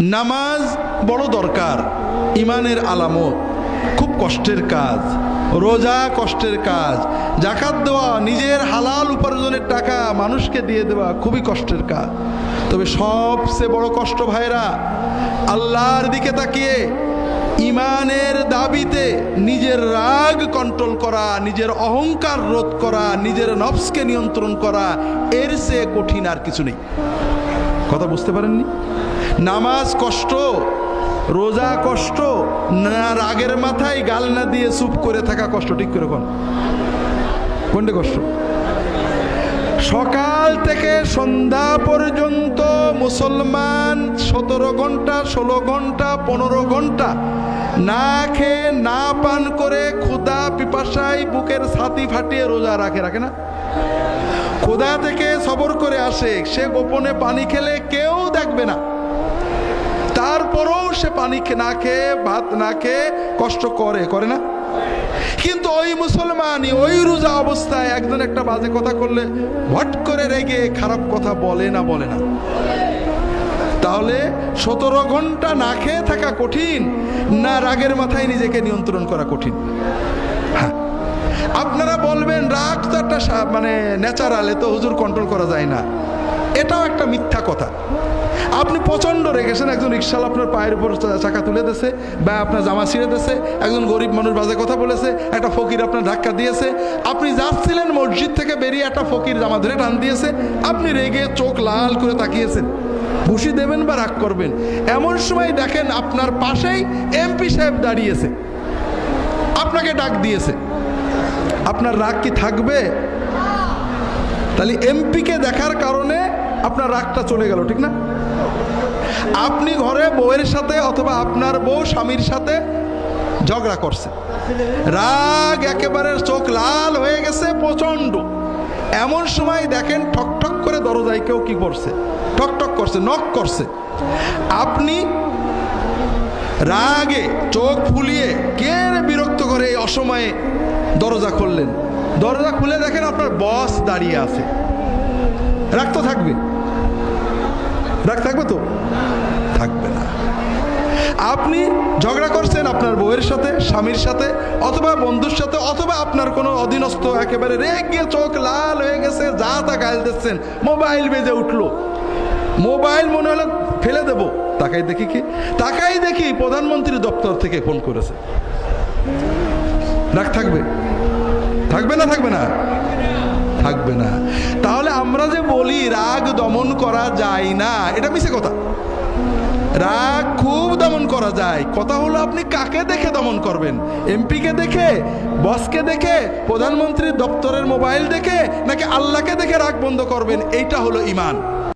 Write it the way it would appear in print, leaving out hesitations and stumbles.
নামাজ বড় দরকার, ইমানের আলামত, খুব কষ্টের কাজ। রোজা কষ্টের কাজ, যাকাত দেওয়া, নিজের হালাল উপার্জনের টাকা মানুষকে দিয়ে দেওয়া খুবই কষ্টের কাজ। তবে সবচেয়ে বড় কষ্ট ভাইরা, আল্লাহর দিকে তাকিয়ে ইমানের দাবিতে নিজের রাগ কন্ট্রোল করা, নিজের অহংকার রোধ করা, নিজের নফসকে নিয়ন্ত্রণ করা, এর চেয়ে কঠিন আর কিছু নেই। কথা বুঝতে পারেননি? নামাজ কষ্ট, রোজা কষ্ট, না রাগের মাথায় গাল না দিয়ে চুপ করে থাকা কষ্ট। ঠিক করে কোনটা কষ্ট? সকাল থেকে সন্ধ্যা পর্যন্ত মুসলমান 17 ঘন্টা 16 ঘন্টা 15 ঘন্টা না খেয়ে না পান করে ক্ষুধা পিপাসায় বুকের ছাতি ফাটিয়ে রোজা রাখে না? ক্ষুধা থেকে সবর করে আসে, সে গোপনে পানি খেলে কেউ দেখবে না, তারপরও সে পানি না খেয়ে ভাত না খেয়ে কষ্ট করে না? কিন্তু ওই মুসলমানই ওই রোজা অবস্থায় একজন একটা বাজে কথা করলে ভট করে রেগে খারাপ কথা বলে না? তাহলে 17 ঘন্টা না খেয়ে থাকা কঠিন, না রাগের মাথায় নিজেকে নিয়ন্ত্রণ করা কঠিন? হ্যাঁ, আপনারা বলবেন রাগ তো একটা ন্যাচারাল, এ তো হুজুর কন্ট্রোল করা যায় না। এটাও একটা মিথ্যা কথা। আপনি প্রচণ্ড রেগেছেন, একজন রিক্সাওয়ালা আপনার পায়ের উপর চাকা তুলে দিয়েছে বা আপনার জামা ছিঁড়ে দিয়েছে, একজন গরিব মানুষ বাজে কথা বলেছে, একটা ফকির আপনার ধাক্কা দিয়েছে, আপনি যাচ্ছিলেন মসজিদ থেকে বেরিয়ে একটা ফকির জামা ধরে টান দিয়েছে, আপনি রেগে চোখ লাল করে তাকিয়েছেন, ঘুষি দেবেন বা রাগ করবেন। এমন সময় দেখেন আপনার পাশেই এমপি সাহেব দাঁড়িয়েছে, আপনাকে ডাক দিয়েছে, আপনার রাগ কি থাকবে? তাহলে এমপিকে দেখার কারণে আপনার রাগটা চলে গেল, ঠিক না? আপনি ঘরে বউয়ের সাথে অথবা আপনার বউ স্বামীর সাথে ঝগড়া করছে, রাগ একেবারে চোখ লাল হয়ে গেছে প্রচন্ড। এমন সময় দেখেন ঠক ঠক করে দরজায় কেউ কি করছে, ঠক ঠক করছে, নক করছে। আপনি রাগে চোখ ফুলিয়ে কে বিরক্ত করে এই অসময়ে দরজা খুললেন, দরজা খুলে দেখেন আপনার বস দাঁড়িয়ে আছে, রাগ তো থাকবে? রাগ থাকবে তো? থাকবে না। আপনি ঝগড়া করছেন আপনার বউয়ের সাথে, স্বামীর সাথে, অথবা বন্ধুর সাথে, অথবা আপনার কোনো অধীনস্থ, একেবারে রেগে চোখ লাল হয়ে গেছে, যা তা গাল দিচ্ছেন, মোবাইল বেজে উঠলো, মোবাইল মনে হলো ফেলে দেব, তাকাই দেখি প্রধানমন্ত্রী দপ্তর থেকে ফোন করেছে। রাগ থাকবে? থাকবে না? থাকবে না? থাকবে না। তাহলে আমরা যে বলি রাগ দমন করা যায় না, এটা মিছে কথা। রাগ খুব দমন করা যায়। কথা হলো আপনি কাকে দেখে দমন করবেন? এমপিকে দেখে, বসকে দেখে, প্রধানমন্ত্রীর দপ্তরের মোবাইল দেখে, নাকি আল্লাহকে দেখে রাগ বন্ধ করবেন? এইটা হলো ঈমান।